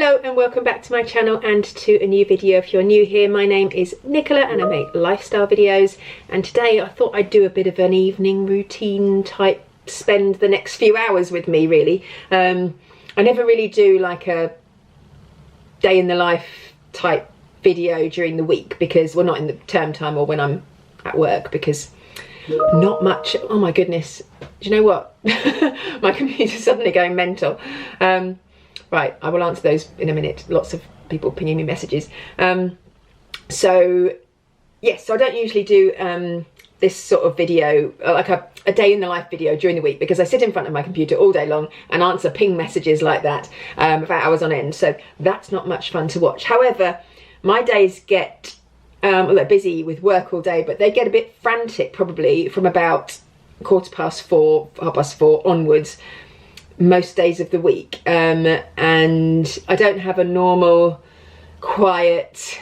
Hello and welcome back to my channel and to a new video. If you're new here, my name is Nicola and I make lifestyle videos, and today I thought I'd do a bit of an evening routine type, spend the next few hours with me really. I never really do like a day in the life type video during the week because we're not in the term time or when I'm at work, because not much. Oh my goodness, do you know what? My computer's suddenly going mental. Right, I will answer those in a minute. Lots of people pinging me messages. So yes, so I don't usually do this sort of video, like a day in the life video during the week, because I sit in front of my computer all day long and answer ping messages like that for hours on end. So that's not much fun to watch. However, my days get they're busy with work all day, but they get a bit frantic probably from about 4:15, 4:30 onwards, most days of the week, and I don't have a normal quiet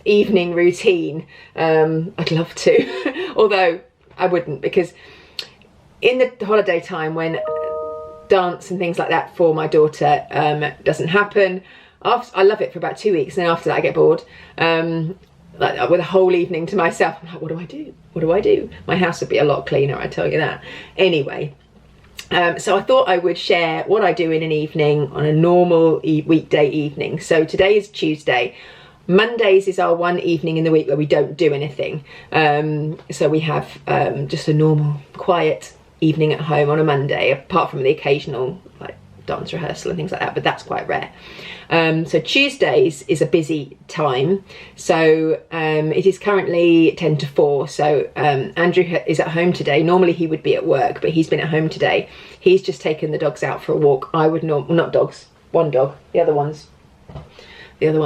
evening routine. I'd love to although I wouldn't, because in the holiday time when dance and things like that for my daughter doesn't happen, I love it for about 2 weeks, and then after that I get bored, like with a whole evening to myself. I'm like, what do I do? What do I do? My house would be a lot cleaner, I tell you that. Anyway, so I thought I would share what I do in an evening on a normal weekday evening. So today is Tuesday. Mondays is our one evening in the week where we don't do anything. So we have just a normal quiet evening at home on a Monday, apart from the occasional like dance rehearsal and things like that, but that's quite rare. So Tuesdays is a busy time. So it is currently 10 to 4. So Andrew is at home today. Normally he would be at work, but he's been at home today. He's just taken the dogs out for a walk. I would not dogs, one dog. The other one's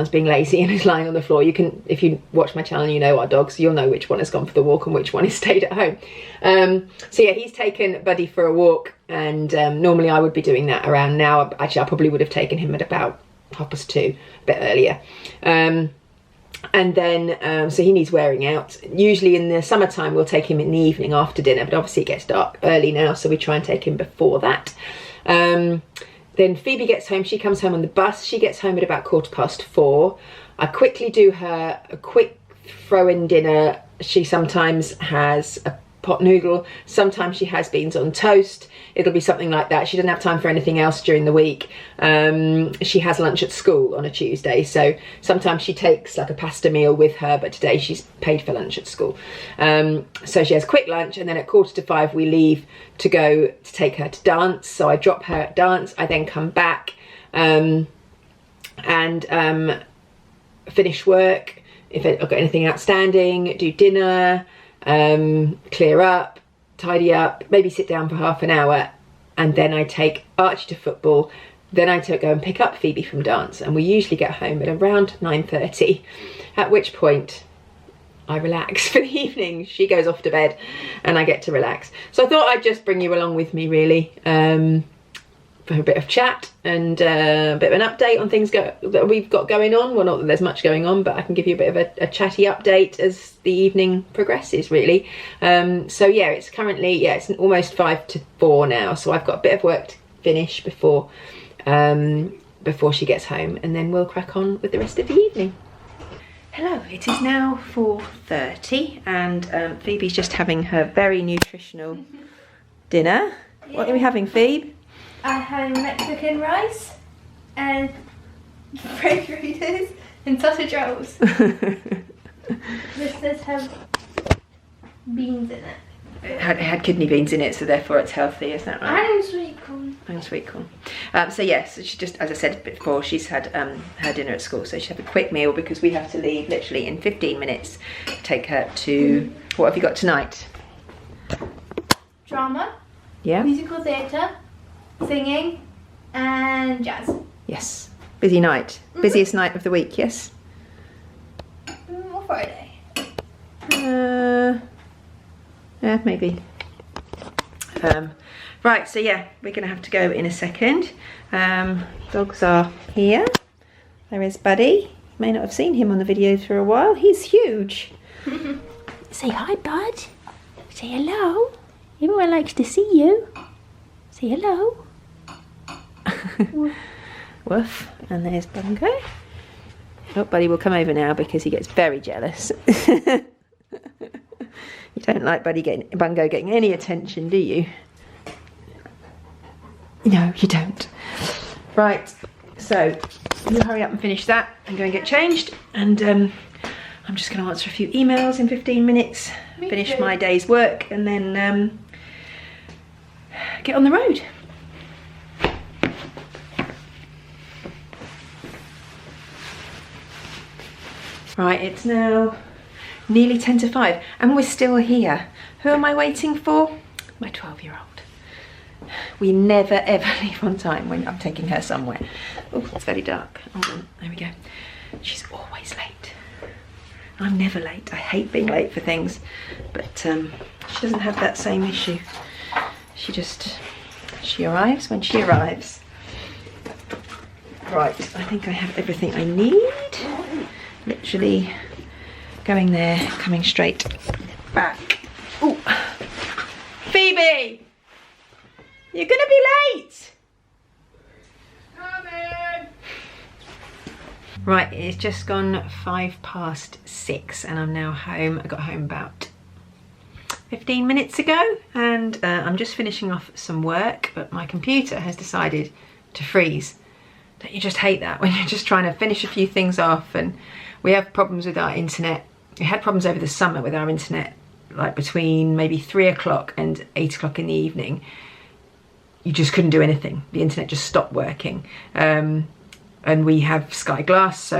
being lazy and is lying on the floor. You can, if you watch my channel, you know our dogs, you'll know which one has gone for the walk and which one has stayed at home. So yeah, he's taken Buddy for a walk, and normally I would be doing that around now. Actually, I probably would have taken him at about 2:30, a bit earlier. And then, so he needs wearing out. Usually in the summertime, we'll take him in the evening after dinner, but obviously it gets dark early now, so we try and take him before that. Then Phoebe gets home. She comes home on the bus. She gets home at about 4:15. I quickly do her a quick throw-in dinner. She sometimes has a pot noodle. Sometimes she has beans on toast. It'll be something like that. She doesn't have time for anything else during the week. She has lunch at school on a Tuesday, so sometimes she takes like a pasta meal with her, but today she's paid for lunch at school. So she has a quick lunch, and then at 4:45 we leave to go to take her to dance. So I drop her at dance. I then come back and finish work. If I've got anything outstanding, do dinner, clear up, tidy up, maybe sit down for half an hour, and then I take Archie to football. Then I go and pick up Phoebe from dance, and we usually get home at around 9:30, at which point I relax for the evening. She goes off to bed and I get to relax. So I thought I'd just bring you along with me really, for a bit of chat and a bit of an update on things that we've got going on. Well, not that there's much going on, but I can give you a bit of a chatty update as the evening progresses really. So yeah, it's currently, yeah, it's almost 5 to 4 now, so I've got a bit of work to finish before she gets home, and then we'll crack on with the rest of the evening. Hello, it is now 4:30 and Phoebe's just having her very nutritional dinner. Yeah. What are we having, Phoebe? I had Mexican rice and French fritters and sausage rolls. This does have beans in it. It had kidney beans in it, so therefore it's healthy, is that right? And sweet corn. And sweet corn. So yes, she just, as I said before, she's had her dinner at school, so she'll have a quick meal because we have to leave literally in 15 minutes. Take her to, what have you got tonight? Drama. Yeah. Musical theatre. Singing and jazz. Yes, busy night. Busiest night of the week, yes? Or Friday. Yeah, maybe. Right, so yeah, we're gonna have to go in a second. Dogs are here. There is Buddy. You may not have seen him on the video for a while. He's huge. Say hi, Bud. Say hello. Everyone likes to see you. Say hello. Woof. And there's Bungo. Oh, Buddy will come over now because he gets very jealous. You don't like Bungo getting any attention, do you? No, you don't. Right, so you hurry up and finish that and go and get changed. And I'm just going to answer a few emails in 15 minutes, finish my day's work, and then get on the road. Right, it's now nearly 10 to 5 and we're still here. Who am I waiting for? My 12-year-old. We never ever leave on time when I'm taking her somewhere. Oh, it's very dark. Hold on, there we go. She's always late. I'm never late. I hate being late for things, but she doesn't have that same issue. She arrives when she arrives. Right, I think I have everything I need. Literally going there, coming straight back. Oh, Phoebe, you're gonna be late. Coming. Right, it's just gone 6:05 and I'm now home. I got home about 15 minutes ago and I'm just finishing off some work, but my computer has decided to freeze. Don't you just hate that when you're just trying to finish a few things off? And we have problems with our internet. We had problems over the summer with our internet, like between maybe 3 o'clock and 8 o'clock in the evening. You just couldn't do anything. The internet just stopped working. And we have Sky Glass, so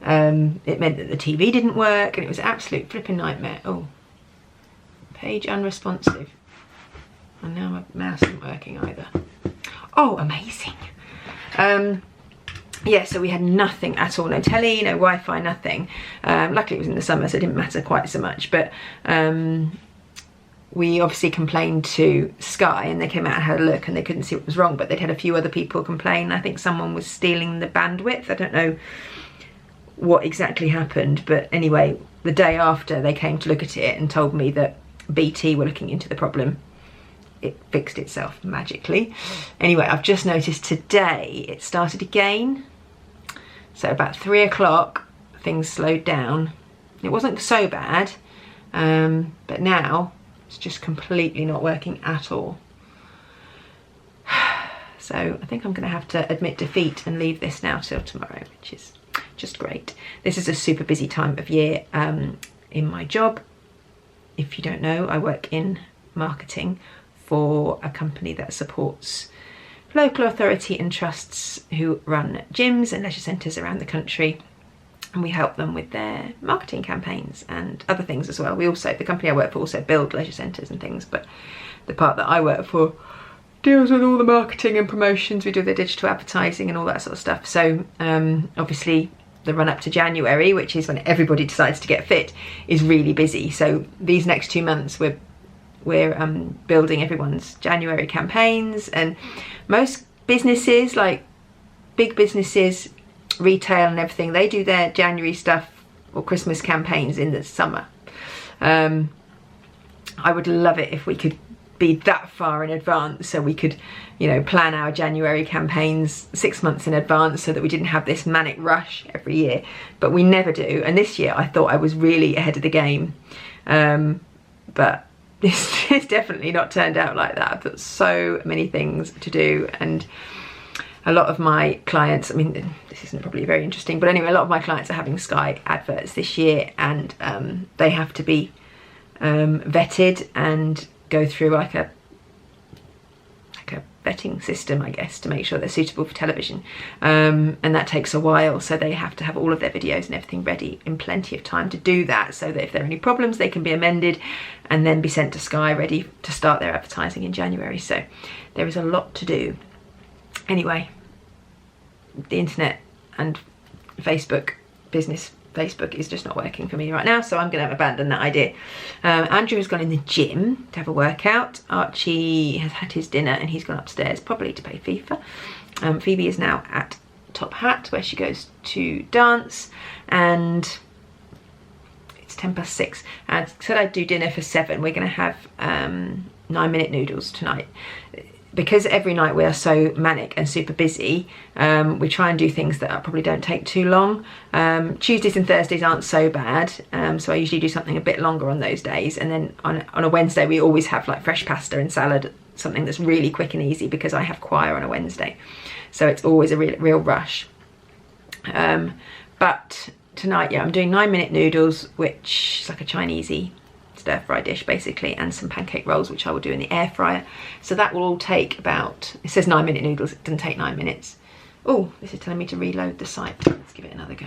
it meant that the TV didn't work and it was an absolute flipping nightmare. Oh, page unresponsive. And now my mouse isn't working either. Oh, amazing. Yeah, so we had nothing at all, no telly, no Wi-Fi, nothing. Luckily it was in the summer, so it didn't matter quite so much, but we obviously complained to Sky and they came out and had a look and they couldn't see what was wrong, but they'd had a few other people complain. I think someone was stealing the bandwidth. I don't know what exactly happened, but anyway, the day after they came to look at it and told me that BT were looking into the problem. It fixed itself magically. Anyway, I've just noticed today it started again. So about 3 o'clock, things slowed down. It wasn't so bad, but now it's just completely not working at all. So I think I'm gonna have to admit defeat and leave this now till tomorrow, which is just great. This is a super busy time of year in my job. If you don't know, I work in marketing for a company that supports local authority and trusts who run gyms and leisure centres around the country, and we help them with their marketing campaigns and other things as well. We also, the company I work for also build leisure centres and things, but the part that I work for deals with all the marketing and promotions. We do the digital advertising and all that sort of stuff. So obviously the run up to January, which is when everybody decides to get fit, is really busy. So these next 2 months we're building everyone's January campaigns, and most businesses, like big businesses, retail and everything, they do their January stuff or Christmas campaigns in the summer. I would love it if we could be that far in advance, so we could, you know, plan our January campaigns 6 months in advance so that we didn't have this manic rush every year, but we never do. And this year I thought I was really ahead of the game, but it's definitely not turned out like that. I've got so many things to do, and a lot of my clients, I mean, this isn't probably very interesting, but anyway, a lot of my clients are having Sky adverts this year, and they have to be vetted and go through like a vetting system, I guess, to make sure they're suitable for television, and that takes a while, so they have to have all of their videos and everything ready in plenty of time to do that, so that if there are any problems they can be amended and then be sent to Sky ready to start their advertising in January. So there is a lot to do. Anyway, the internet and Facebook is just not working for me right now, so I'm going to abandon that idea. Andrew has gone in the gym to have a workout. Archie has had his dinner and he's gone upstairs probably to play FIFA. Phoebe is now at Top Hat where she goes to dance, and it's 6:10. I said I'd do dinner for 7. We're going to have 9-minute noodles tonight. because every night we are so manic and super busy, we try and do things that probably don't take too long. Tuesdays and Thursdays aren't so bad, so I usually do something a bit longer on those days, and then on a Wednesday we always have like fresh pasta and salad, something that's really quick and easy because I have choir on a Wednesday, so it's always a real rush. But tonight, yeah, I'm doing 9-minute noodles, which is like a Chinesey stir-fry dish basically, and some pancake rolls, which I will do in the air fryer. So that will all take about, it says 9-minute noodles, it doesn't take 9 minutes. Oh, this is telling me to reload the site. Let's give it another go.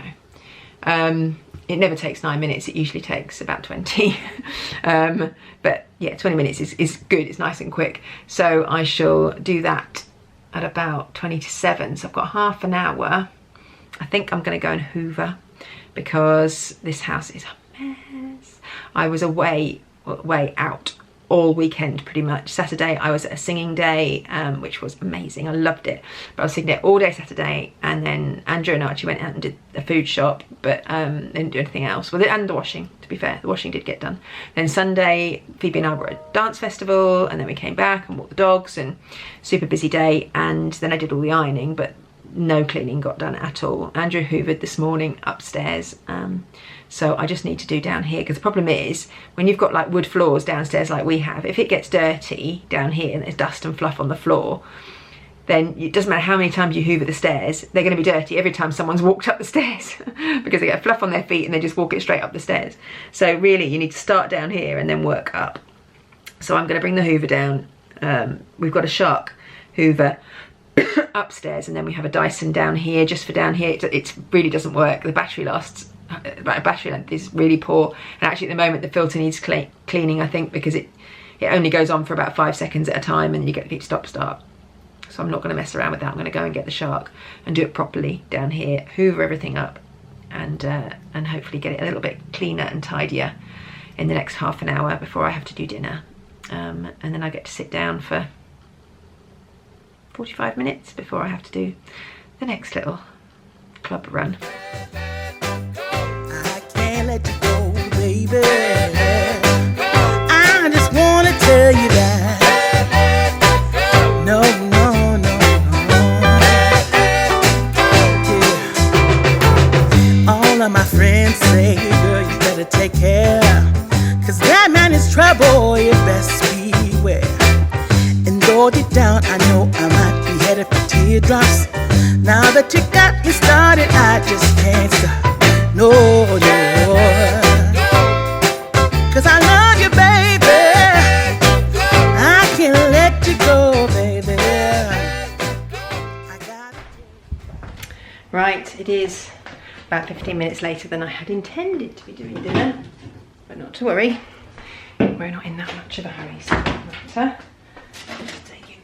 It never takes 9 minutes, it usually takes about 20. But yeah, 20 minutes is good, it's nice and quick. So I shall do that at about 20 to 7. So I've got half an hour. I think I'm gonna go and hoover because this house is a mess. I was way out all weekend pretty much. Saturday I was at a singing day, which was amazing, I loved it, but I was singing there all day Saturday, and then Andrew and Archie went out and did a food shop, but didn't do anything else. Well, and the washing, to be fair, the washing did get done. Then Sunday Phoebe and I were at a dance festival, and then we came back and walked the dogs, and super busy day. And then I did all the ironing, but no cleaning got done at all. Andrew hoovered this morning upstairs, so I just need to do down here, because the problem is when you've got like wood floors downstairs like we have, if it gets dirty down here and there's dust and fluff on the floor, then it doesn't matter how many times you hoover the stairs, they're going to be dirty every time someone's walked up the stairs because they get fluff on their feet and they just walk it straight up the stairs. So really you need to start down here and then work up. So I'm going to bring the hoover down. We've got a Shark hoover upstairs, and then we have a Dyson down here just for down here. It really doesn't work. The battery lasts, battery length is really poor, and actually at the moment the filter needs cleaning, I think, because it only goes on for about 5 seconds at a time, and then you get the stop start. So I'm not going to mess around with that. I'm going to go and get the Shark and do it properly down here, hoover everything up, and hopefully get it a little bit cleaner and tidier in the next half an hour before I have to do dinner, and then I get to sit down for 45 minutes before I have to do the next little club run. I can't let you go, baby. I just want to tell you that. No, no, no, no. Yeah. All of my friends say, girl, you better take care, 'cause that man is trouble, you best beware. And though deep down I know I might be headed for teardrops, now that you got me started, I just can't stop. No, no. 'Cause I love you, baby. I can't let you go, baby. I got it. Right, it is about 15 minutes later than I had intended to be doing dinner, but not to worry, we're not in that much of a hurry. So matter. Just taking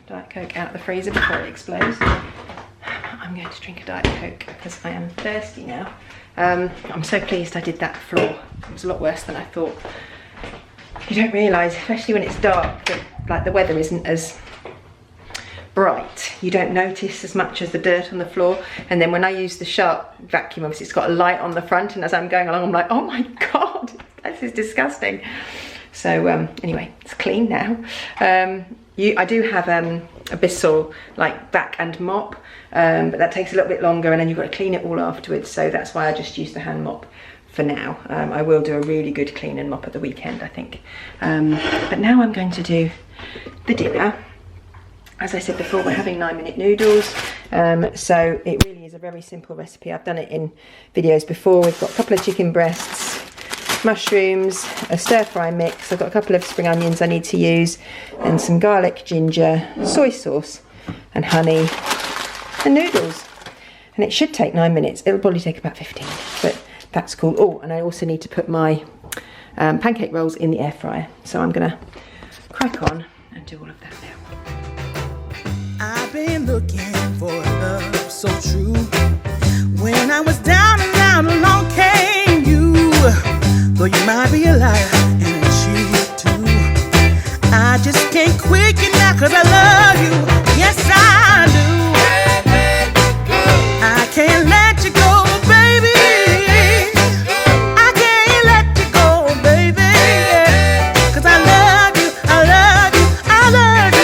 Diet Coke out of the freezer before it explodes. I'm going to drink a Diet Coke because I am thirsty now. I'm so pleased I did that floor. It was a lot worse than I thought. You don't realise, especially when it's dark, that like the weather isn't as bright. You don't notice as much as the dirt on the floor. And then when I use the Shark vacuum, obviously it's got a light on the front, and as I'm going along I'm like, oh my god, this is disgusting. So anyway, it's clean now. I do have a Bissell like vac and mop, but that takes a little bit longer, and then you've got to clean it all afterwards, so that's why I just use the hand mop for now. I will do a really good clean and mop at the weekend, I think. But now I'm going to do the dinner. As I said before, we're having 9-minute noodles, so it really is a very simple recipe. I've done it in videos before. We've got a couple of chicken breasts, mushrooms, a stir-fry mix. I've got a couple of spring onions I need to use, and some garlic, ginger, soy sauce and honey, and noodles. And it should take 9 minutes. It'll probably take about 15, but that's cool. Oh, and I also need to put my pancake rolls in the air fryer. So I'm gonna crack on and do all of that now. I've been looking for love so true. When I was down and out, along came you. Though you might be a liar and a cheat too, I just can't quit you now 'cause I love you. Yes, I do. I can't let you go, baby. I can't let you go, baby. 'Cause I love you, I love you, I love you.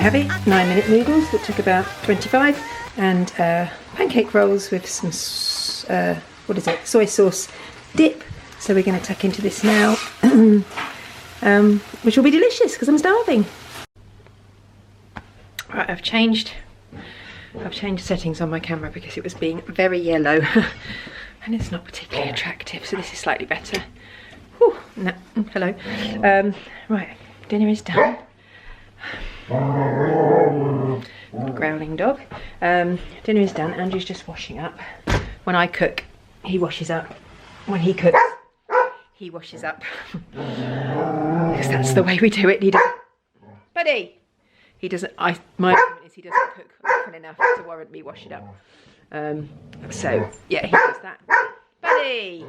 have it, 9-minute noodles that took about 25, and pancake rolls with some, soy sauce dip. So we're going to tuck into this now, which will be delicious because I'm starving. Right, I've changed settings on my camera because it was being very yellow and it's not particularly attractive, so this is slightly better. Whew, no, hello. Right, dinner is done. Growling dog. Dinner is done. Andrew's just washing up. When I cook, he washes up. When he cooks, he washes up. Because that's the way we do it. He doesn't. Buddy! He doesn't. My argument is he doesn't cook often enough to warrant me washing up. So yeah, he does that. Buddy!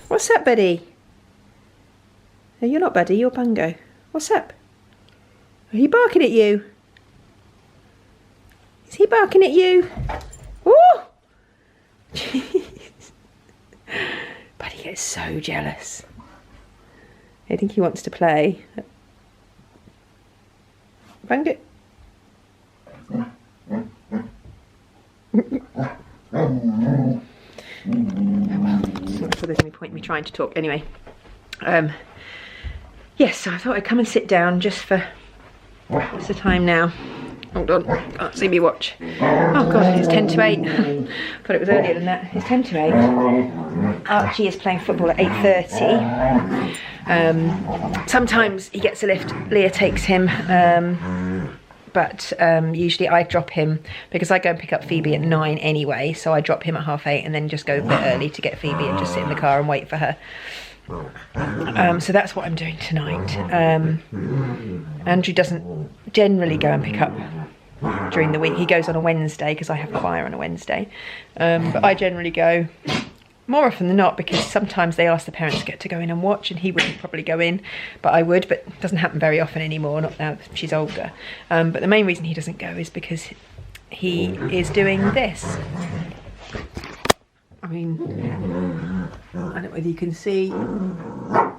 What's up, buddy? No, you're not buddy, you're Bungo. What's up? Are he barking at you? Is he barking at you? Oh! Buddy gets so jealous. I think he wants to play. Bungo. I'm not sure there's any point in me trying to talk. Anyway, yes, so I thought I'd come and sit down just for, what's the time now? Hold on, can't see me watch. Oh god, it's 10 to 8. Thought it was earlier than that. It's 10 to 8. Archie is playing football at 8:30. Sometimes he gets a lift, Leah takes him, but usually I drop him because I go and pick up Phoebe at 9 anyway, so I drop him at 8:30 and then just go a bit early to get Phoebe and just sit in the car and wait for her. So that's what I'm doing tonight. Andrew doesn't generally go and pick up during the week. He goes on a Wednesday because I have choir on a Wednesday, but I generally go more often than not because sometimes they ask the parents to get to go in and watch, and he wouldn't probably go in, but I would. But it doesn't happen very often anymore, not now that she's older. But the main reason he doesn't go is because he is doing this. I mean, I don't know whether you can see the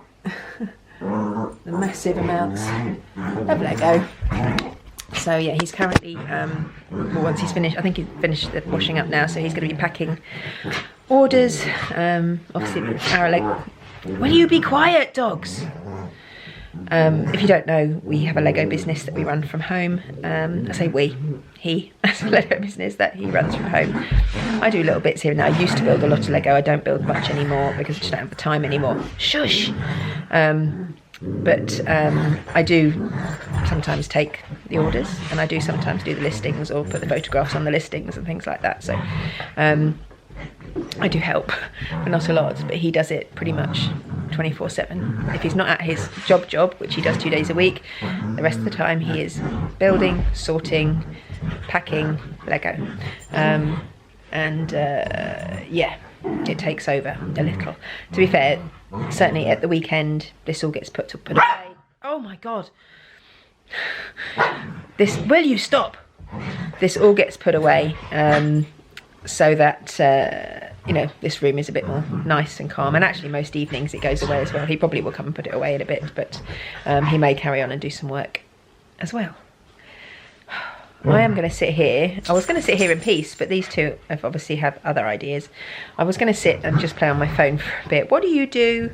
massive amounts of Lego. So yeah, he's currently, well, once he's finished, I think he's finished the washing up now, so he's going to be packing orders. Obviously, our Lego. Will you be quiet, dogs? If you don't know, we have a Lego business that we run from home. I say we, he has a Lego business that he runs from home. I do little bits here and there. I used to build a lot of Lego. I don't build much anymore because I just don't have the time anymore. Shush! But I do sometimes take the orders, and I do sometimes do the listings or put the photographs on the listings and things like that. So I do help, but not a lot. But he does it pretty much 24/7. If he's not at his job, which he does 2 days a week, the rest of the time he is building, sorting, packing Lego. Yeah, it takes over a little. To be fair, certainly at the weekend, this all gets put away. Oh my god! Will you stop? This all gets put away so that you know, this room is a bit more nice and calm. And actually, most evenings it goes away as well. He probably will come and put it away in a bit, but he may carry on and do some work as well. I am going to sit here. I was going to sit here in peace, but these two have obviously have other ideas. I was going to sit and just play on my phone for a bit. What do you do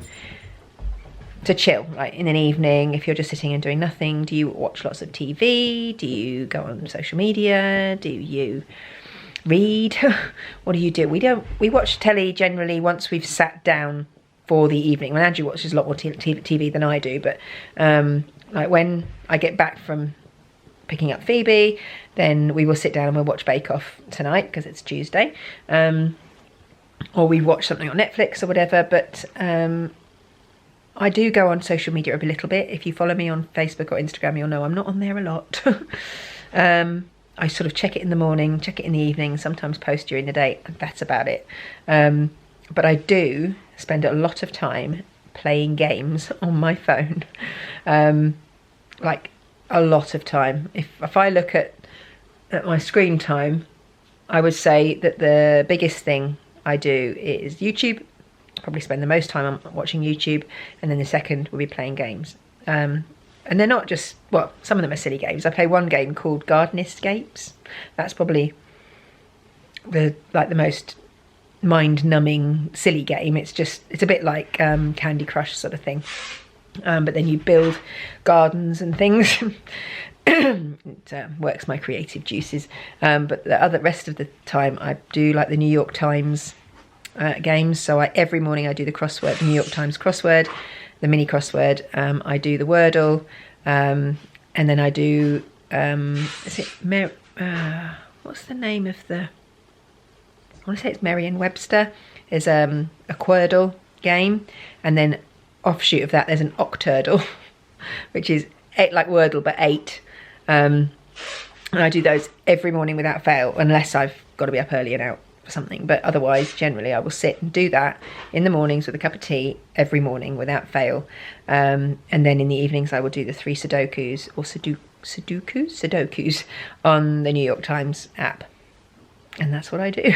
to chill, like in an evening, if you're just sitting and doing nothing? Do you watch lots of TV? Do you go on social media? Do you read? What do you do? We watch telly generally once we've sat down for the evening. Well, Andrew watches a lot more TV than I do, but like when I get back from picking up Phoebe, then we will sit down and we'll watch Bake Off tonight because it's Tuesday, or we watch something on Netflix or whatever. But I do go on social media a little bit. If you follow me on Facebook or Instagram, you'll know I'm not on there a lot. I sort of check it in the morning, check it in the evening, sometimes post during the day, and that's about it. But I do spend a lot of time playing games on my phone, like a lot of time. If I look at my screen time, I would say that the biggest thing I do is YouTube. Probably spend the most time on watching YouTube, and then the second will be playing games. And they're not just, well, some of them are silly games. I play one game called Garden Escapes. That's probably the most mind-numbing silly game. It's a bit like Candy Crush sort of thing, but then you build gardens and things. It works my creative juices. But the rest of the time I do like the New York Times games. So every morning I do the crossword, the New York Times crossword, the mini crossword. I do the Wordle, and then I do what's the name of the, I want to say it's Merriam-Webster. There's a Quordle game, and then offshoot of that there's an Octurdle, which is 8 like Wordle but 8. And I do those every morning without fail, unless I've got to be up early and out for something. But otherwise, generally, I will sit and do that in the mornings with a cup of tea every morning without fail. And then in the evenings, I will do the 3 Sudokus or Sudokus on the New York Times app. And that's what I do.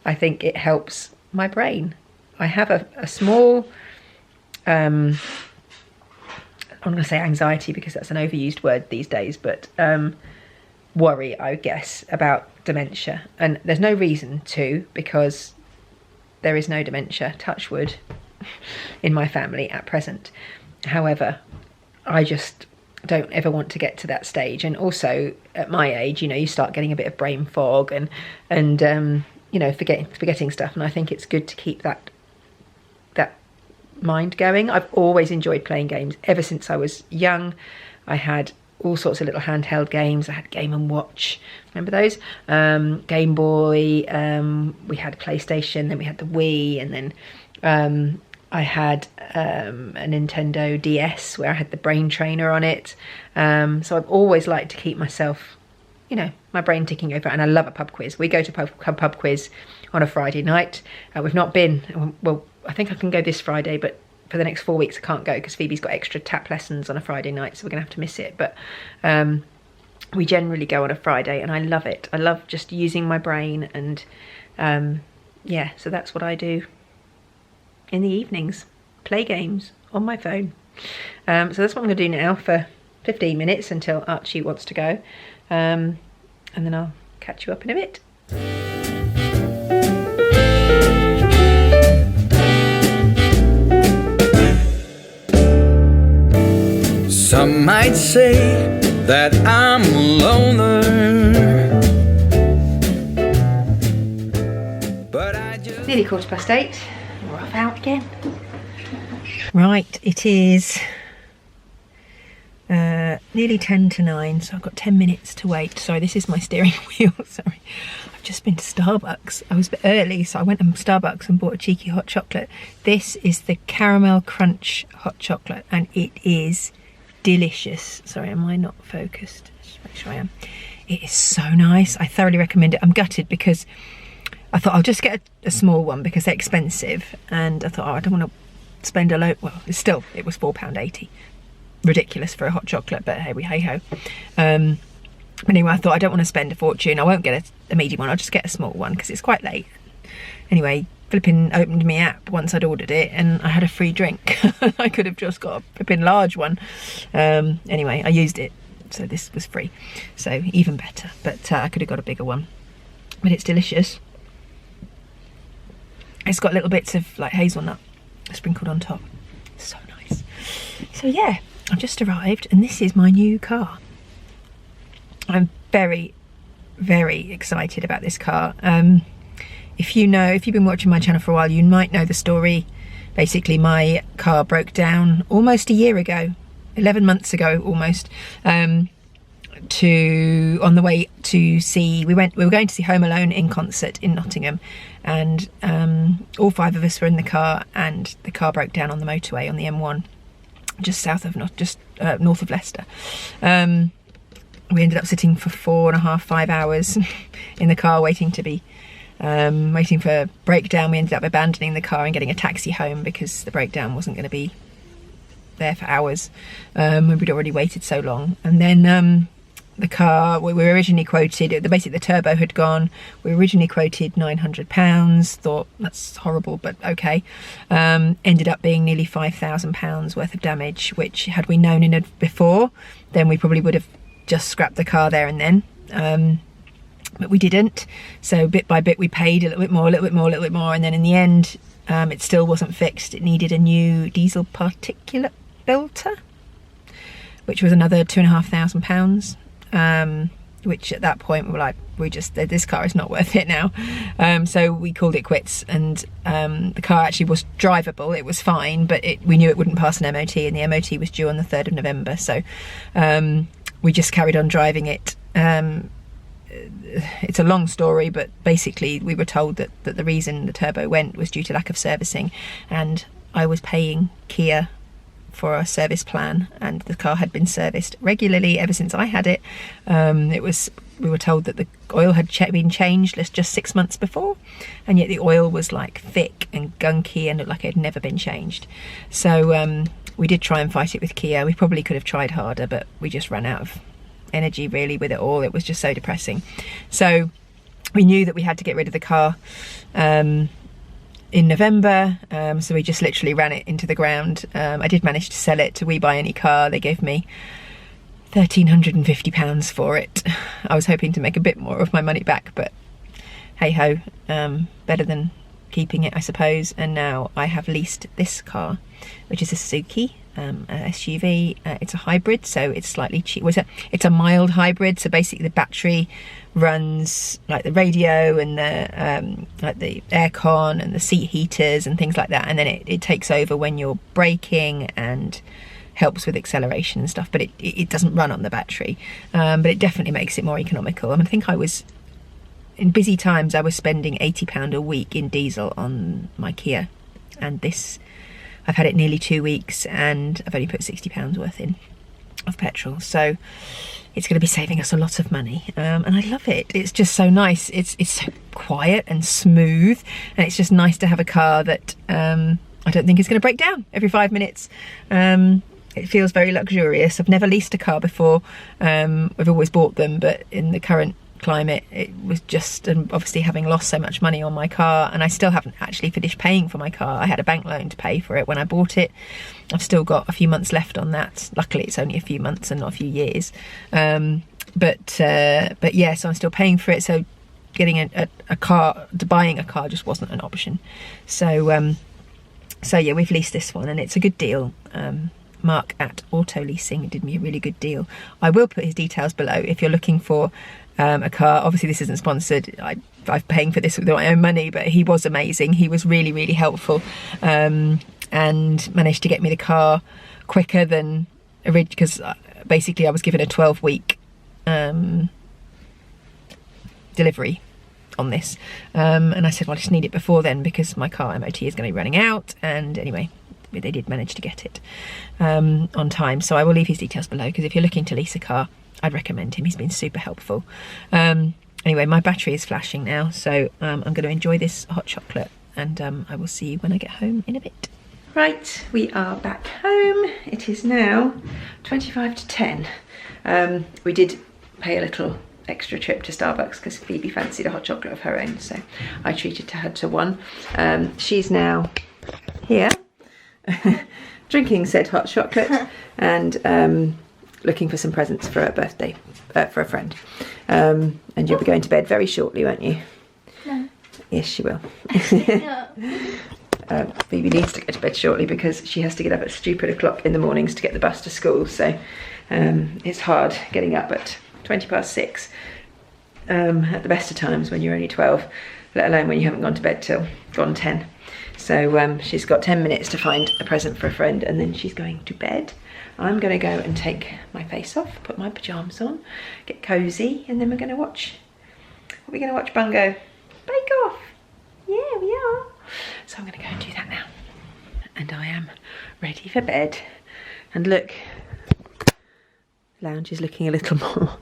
I think it helps my brain. I have a small... I'm going to say anxiety because that's an overused word these days, but worry, I guess, about dementia. And there's no reason to, because there is no dementia, touch wood, in my family at present. However, I just don't ever want to get to that stage. And also at my age, you know, you start getting a bit of brain fog and you know, forgetting stuff. And I think it's good to keep that mind going. I've always enjoyed playing games ever since I was young. I had all sorts of little handheld games. I had Game & Watch, remember those? Game Boy, we had PlayStation, then we had the Wii, and then I had a Nintendo DS where I had the Brain Trainer on it. So I've always liked to keep myself, you know, my brain ticking over, and I love a pub quiz. We go to pub quiz on a Friday night. We've not been, well, I think I can go this Friday, but for the next 4 weeks I can't go because Phoebe's got extra tap lessons on a Friday night, so we're gonna have to miss it. But we generally go on a Friday, and I love it. I love just using my brain, and yeah, so that's what I do in the evenings, play games on my phone. So that's what I'm gonna do now for 15 minutes until Archie wants to go, and then I'll catch you up in a bit. Some might say that I'm a loner, but I just... Nearly 8:15. We're off out again. Right, it is nearly 10 to 9, so I've got 10 minutes to wait. Sorry, this is my steering wheel. Sorry, I've just been to Starbucks. I was a bit early, so I went to Starbucks and bought a cheeky hot chocolate. This is the caramel crunch hot chocolate, and it is delicious. Sorry, am I not focused? Just make sure I am. It is so nice. I thoroughly recommend it. I'm gutted because I thought I'll just get a small one because they're expensive, and I thought, oh, I don't want to spend a load. Well, it was £4.80. Ridiculous for a hot chocolate, but hey ho. Anyway, I thought I don't want to spend a fortune. I won't get a medium one. I'll just get a small one because it's quite late. Anyway, flipping opened my app once I'd ordered it, and I had a free drink. I could have just got a flipping large one. Anyway, I used it, so this was free, so even better. But I could have got a bigger one. But it's delicious. It's got little bits of like hazelnut sprinkled on top. So nice. So yeah, I've just arrived, and this is my new car. I'm very, very excited about this car. If you've been watching my channel for a while, you might know the story. Basically, my car broke down almost a year ago, 11 months ago almost, on the way to see, we were going to see Home Alone in concert in Nottingham, and all 5 of us were in the car, and the car broke down on the motorway on the M1, just north of Leicester. We ended up sitting for 4.5-5 hours in the car waiting for breakdown. We ended up abandoning the car and getting a taxi home because the breakdown wasn't going to be there for hours. We'd already waited so long. And then the car, we were originally quoted, basically the turbo had gone, we were originally quoted £900, thought that's horrible, but okay. Ended up being nearly £5,000 worth of damage, which had we known in it before, then we probably would have just scrapped the car there and then. But we didn't, so bit by bit we paid a little bit more, and then in the end it still wasn't fixed. It needed a new diesel particulate filter, which was another £2,500, which at that point we were like, this car is not worth it now. So we called it quits, and the car actually was drivable, it was fine, but we knew it wouldn't pass an MOT, and the MOT was due on the 3rd of November, so we just carried on driving it. It's a long story, but basically we were told that the reason the turbo went was due to lack of servicing, and I was paying Kia for a service plan, and the car had been serviced regularly ever since I had it. We were told that the oil had been changed just 6 months before, and yet the oil was like thick and gunky and looked like it had never been changed. So we did try and fight it with Kia. We probably could have tried harder, but we just ran out of energy really with it all. It was just so depressing. So we knew that we had to get rid of the car in November, so we just literally ran it into the ground. I did manage to sell it to We Buy Any Car. They gave me £1,350 for it. I was hoping to make a bit more of my money back, but hey ho, better than keeping it, I suppose. And now I have leased this car, which is a Suzuki SUV. It's a hybrid, so it's slightly cheap. It's a mild hybrid, so basically the battery runs like the radio and the like the aircon and the seat heaters and things like that, and then it takes over when you're braking and helps with acceleration and stuff, but it doesn't run on the battery. But it definitely makes it more economical. I think in busy times I was spending £80 a week in diesel on my Kia, and this, I've had it nearly 2 weeks and I've only put £60 worth in of petrol, so it's going to be saving us a lot of money, and I love it. It's just so nice. It's so quiet and smooth, and it's just nice to have a car that I don't think is going to break down every 5 minutes. It feels very luxurious. I've never leased a car before. We've always bought them, but in the current climate it was just, obviously having lost so much money on my car, and I still haven't actually finished paying for my car. I had a bank loan to pay for it when I bought it. I've still got a few months left on that. Luckily it's only a few months and not a few years, but yeah, so I'm still paying for it, so getting a car, buying a car just wasn't an option. So yeah, we've leased this one and it's a good deal. Mark at Auto Leasing did me a really good deal. I will put his details below if you're looking for a car. Obviously this isn't sponsored. I'm paying for this with my own money, but he was amazing. He was really, really helpful, and managed to get me the car quicker than originally, because basically I was given a 12-week delivery on this, and I said, well, I just need it before then because my car MOT is going to be running out. And anyway, they did manage to get it on time. So I will leave his details below, because if you're looking to lease a car, I'd recommend him. He's been super helpful. Anyway, my battery is flashing now, so I'm going to enjoy this hot chocolate, and I will see you when I get home in a bit. Right, we are back home. It is now 25 to 10. We did pay a little extra trip to Starbucks because Phoebe fancied a hot chocolate of her own, so I treated her to one. She's now here drinking said hot chocolate and looking for some presents for her birthday, for a friend. And you'll be going to bed very shortly, won't you? No. Yes, she will. No. Phoebe needs to go to bed shortly because she has to get up at stupid o'clock in the mornings to get the bus to school, so it's hard getting up at 6:20 at the best of times when you're only 12, let alone when you haven't gone to bed till gone 10. So she's got 10 minutes to find a present for a friend, and then she's going to bed. I'm going to go and take my face off, put my pyjamas on, get cosy, and then we're going to watch, what are we going to watch, Bungo? Bake Off. Yeah, we are. So I'm going to go and do that now. And I am ready for bed. And look, lounge is looking a little more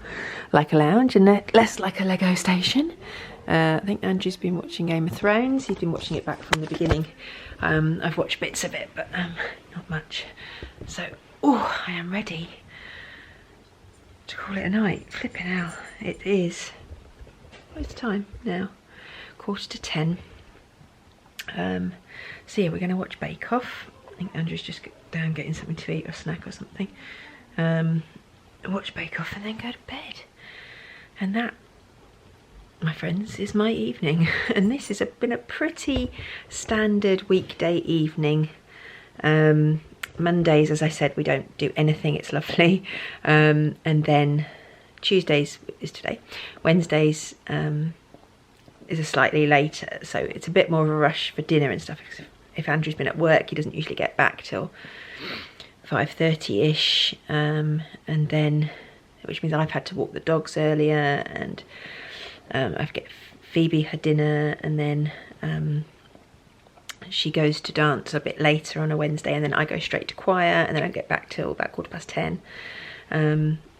like a lounge and less like a Lego station. I think Andrew's been watching Game of Thrones. He's been watching it back from the beginning. I've watched bits of it, but not much. So, oh, I am ready to call it a night. Flipping hell. It is, what's the time now? 9:45. So yeah, we're going to watch Bake Off. I think Andrew's just down getting something to eat or a snack or something. Watch Bake Off and then go to bed. And that, my friends, is my evening. And this has been a pretty standard weekday evening. Mondays, as I said, we don't do anything. It's lovely. And then Tuesdays is today. Wednesdays is a slightly later, so it's a bit more of a rush for dinner and stuff. If Andrew's been at work, he doesn't usually get back till 5:30ish, and then, which means I've had to walk the dogs earlier, and I have to get Phoebe her dinner, and then she goes to dance a bit later on a Wednesday, and then I go straight to choir, and then I don't get back till about 10:15.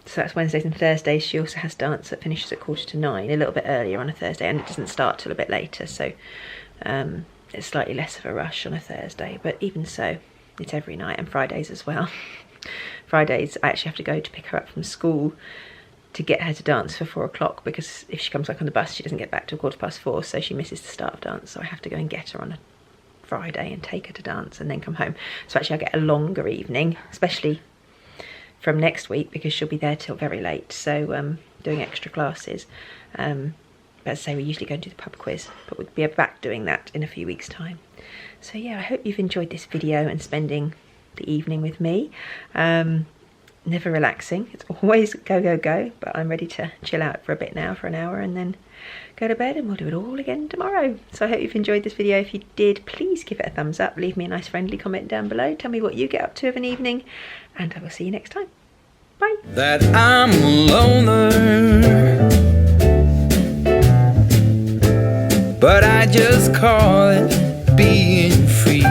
So that's Wednesdays and Thursdays. She also has dance that finishes at 8:45, a little bit earlier on a Thursday, and it doesn't start till a bit later, so it's slightly less of a rush on a Thursday, but even so, it's every night, and Fridays as well. Fridays I actually have to go to pick her up from school to get her to dance for 4 o'clock, because if she comes back on the bus she doesn't get back till 4:15, so she misses the start of dance, so I have to go and get her on a Friday and take her to dance and then come home. So actually I get a longer evening, especially from next week, because she'll be there till very late, so doing extra classes. But as I say, we usually go and do the pub quiz, but we'll be back doing that in a few weeks' time. So yeah, I hope you've enjoyed this video and spending the evening with me. Never relaxing, it's always go, go, go, but I'm ready to chill out for a bit now, for an hour, and then go to bed, and we'll do it all again tomorrow. So I hope you've enjoyed this video. If you did, please give it a thumbs up, leave me a nice friendly comment down below, tell me what you get up to of an evening, and I will see you next time. Bye. That I'm a loner, but I just call it being free.